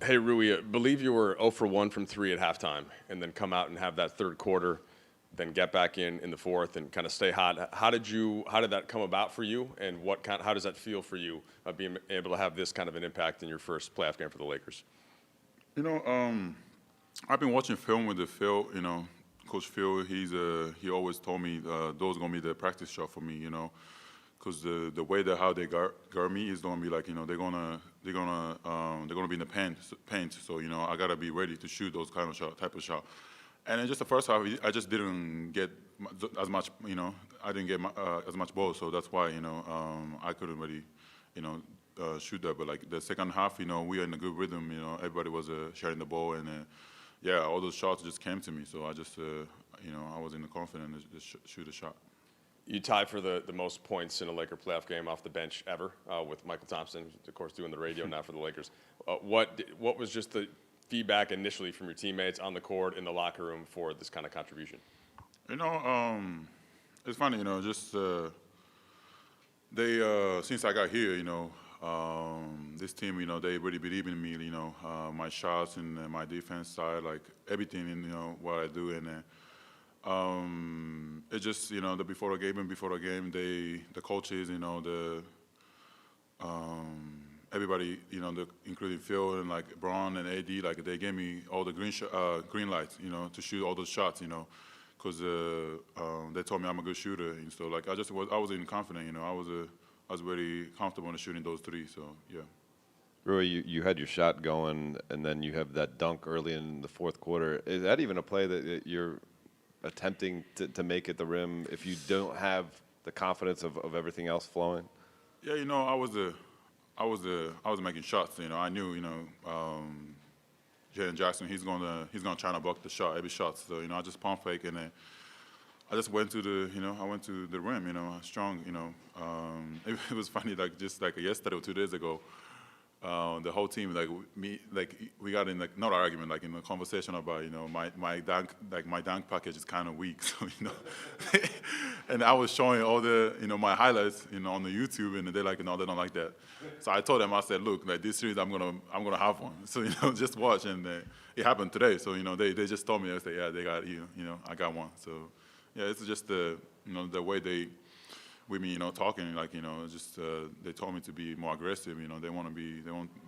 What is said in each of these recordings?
Hey, Rui, I believe you were 0 for 1 from 3 at halftime, and then come out and have that third quarter, then get back in the fourth and kind of stay hot. How did that come about for you, and how does that feel for you, being able to have this kind of an impact in your first playoff game for the Lakers? You know, I've been watching film with the Phil. Coach Phil. He always told me those gonna be the practice shot for me. Because the way that how they guard me is gonna be like they're gonna be in the paint. So I gotta be ready to shoot those kind of type of shot. And in just the first half, I just didn't get as much. I didn't get as much ball, so that's why I couldn't really shoot that. But like the second half, we were in a good rhythm. Everybody was sharing the ball, and yeah, all those shots just came to me. So I just I was in the confidence to shoot a shot. You tied for the most points in a Laker playoff game off the bench ever with Michael Thompson, of course, doing the radio now for the Lakers. What was just the feedback initially from your teammates on the court in the locker room for this kind of contribution? It's funny, just they since I got here, this team, they really believe in me, my shots and my defense side, like everything, what I do, and it just, the before the game, the coaches, everybody, including Phil and like Braun and AD, like they gave me all the green lights, to shoot all those shots, because they told me I'm a good shooter, and so like I was in confident, I was very comfortable in shooting those three, so yeah. Rui, you had your shot going, and then you have that dunk early in the fourth quarter. Is that even a play that you're attempting to make at the rim if you don't have the confidence of everything else flowing? Yeah, I was making shots. I knew, Jaren Jackson, he's gonna try to block the shot, every shot. So I just pump fake, and then I just went to the rim, strong. It was funny, like just like yesterday or 2 days ago. The whole team, we got in not an argument, like in a conversation about my dunk package is kind of weak, so and I was showing all the my highlights on the YouTube, and they're like, no, they don't like that. So I told them, I said, look, like this series I'm gonna have one, so just watch, and it happened today. So they just told me, I said, yeah, they got I got one. So yeah, it's just the way they with me, talking, like, just they told me to be more aggressive. They want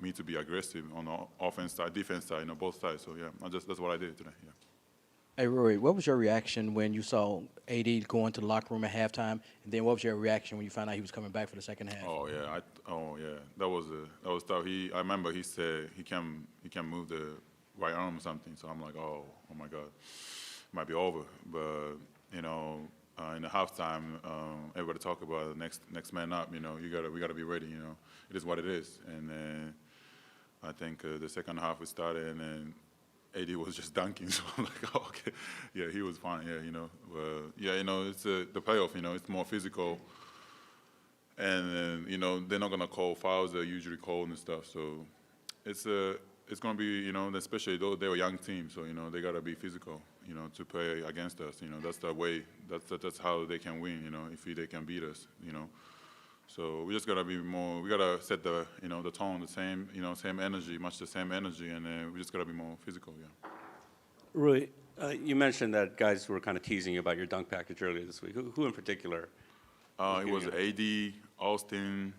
me to be aggressive on the offense side, defense side, both sides. So yeah, that's what I did today. Yeah. Hey, Rory, what was your reaction when you saw AD go into the locker room at halftime, and then what was your reaction when you found out he was coming back for the second half? Oh yeah, that was tough. I remember he said he can move the right arm or something. So I'm like, oh my God, it might be over. But in the halftime, everybody talk about the next man up. We gotta be ready. It is what it is. And then I think the second half we started, and then AD was just dunking. So I'm like, oh, okay, yeah, he was fine. Yeah, it's the playoff. It's more physical, and they're not gonna call fouls they usually call and stuff. So it's gonna be especially though they're a young team, so they gotta be physical. To play against us. That's the way. That's how they can win. If they can beat us. So we just gotta be more. We gotta set the the tone, the same same energy, much the same energy, and we just gotta be more physical. Yeah. Rui, you mentioned that guys were kind of teasing you about your dunk package earlier this week. Who in particular? It was AD, Austin.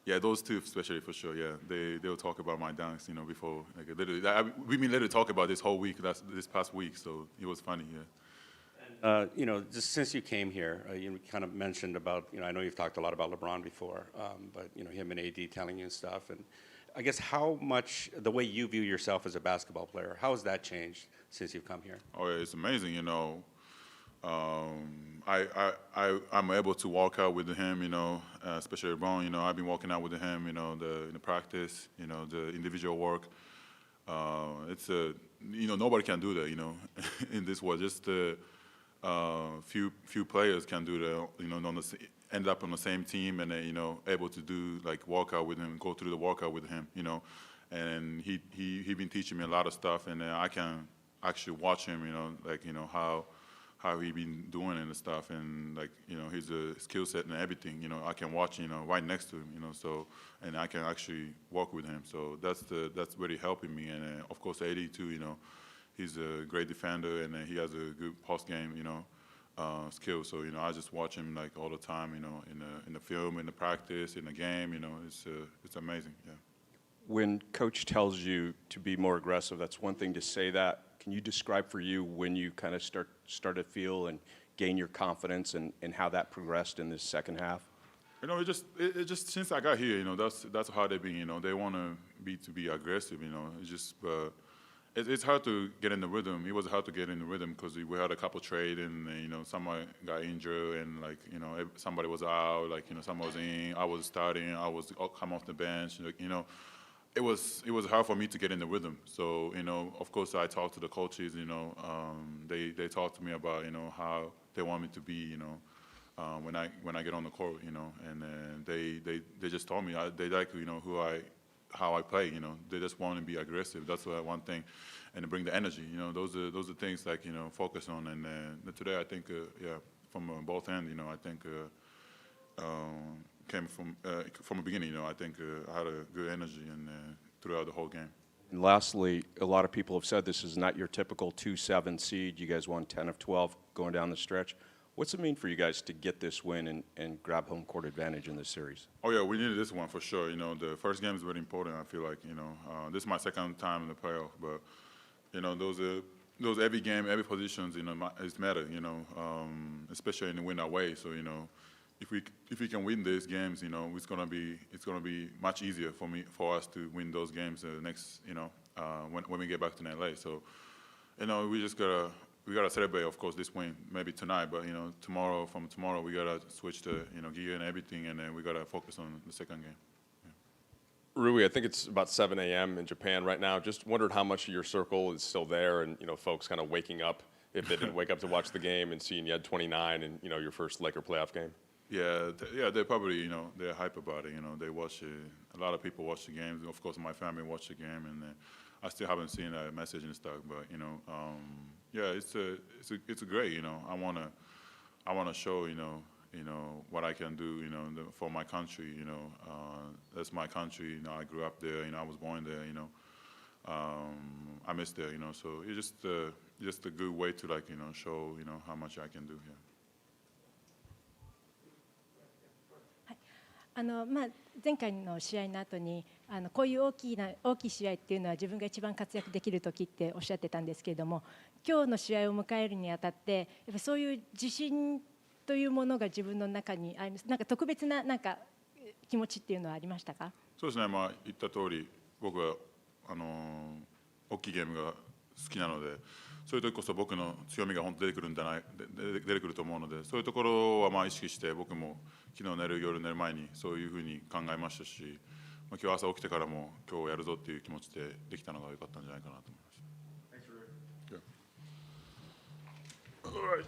Yeah, those two especially for sure. Yeah, they'll talk about my dunks, before like literally. We've been literally talking about this whole week. That's this past week, so it was funny. Yeah. Just since you came here, you kind of mentioned about I know you've talked a lot about LeBron before, but him and AD telling you stuff, and I guess how much the way you view yourself as a basketball player, how has that changed since you've come here? Oh, yeah, it's amazing. I'm able to walk out with him, especially LeBron. I've been walking out with him, the practice, the individual work. It's nobody can do that, in this world. Just few players can do that, end up on the same team and able to do like walk out with him, go through the workout with him, and he been teaching me a lot of stuff, and I can actually watch him, how how he been doing and stuff, and like his skill set and everything. I can watch right next to him. So and I can actually work with him. So that's really helping me. And of course, AD too. He's a great defender, and he has a good post game. Skill. So I just watch him like all the time. In the film, in the practice, in the game. It's amazing. Yeah. When coach tells you to be more aggressive, that's one thing to say that. Can you describe for you when you kind of start to feel and gain your confidence and how that progressed in this second half? It just since I got here, that's how they've been. They want to be aggressive. It's just it's hard to get in the rhythm. It was hard to get in the rhythm because we had a couple trade and somebody got injured and somebody was out, someone was in, I was starting, I was come off the bench, It was hard for me to get in the rhythm. So of course I talked to the coaches. They talked to me about how they want me to be. When I get on the court. And they just told me they like how I play. They just want to be aggressive. That's one thing, and to bring the energy. Those are things focus on. And today I think from both ends. I think. Came from the beginning. I think I had a good energy and throughout the whole game. And lastly, a lot of people have said this is not your typical 2-7 seed. You guys won 10 of 12 going down the stretch. What's it mean for you guys to get this win and grab home court advantage in this series? Oh yeah, we needed this one for sure. The first game is very important. I feel like this is my second time in the playoff, but those every game, every positions, it's matter. Especially in the win away. So if we can win these games, it's gonna be much easier for us to win those games next, when we get back to LA. So, we gotta celebrate, of course, this win maybe tonight, but tomorrow we gotta switch to gear and everything, and then we gotta focus on the second game. Rui, I think it's about 7 a.m. in Japan right now. Just wondered how much of your circle is still there, and folks kind of waking up if they didn't wake up to watch the game and seeing you had 29 and your first Laker playoff game. Yeah, they're probably, they're hype about it. They watch it. A lot of people watch the games. Of course, my family watch the game, and I still haven't seen that message and stuff. But yeah, it's a great. I wanna show what I can do. For my country. That's my country. I grew up there. I was born there. I miss there. So it's just a good way to show how much I can do here. 前回の試合の後にこういう大きい試合っていうのは自分が一番活躍できる時っておっしゃってたんですけれども、今日の試合を迎えるにあたってやっぱそういう自信というものが自分の中にあります。なんか特別な気持ちっていうのはありましたか？そうですね。言った通り僕は大きいゲームが好きなので、そういう時こそ僕の強みが本当出てくると思うので、そういうところは意識して僕も昨日夜寝る前にそういうふうに考えましたし、今日朝起きてからも今日やるぞっていう気持ちでできたのが良かったんじゃないかなと思いました。Thanks, Rui. Yeah. All right.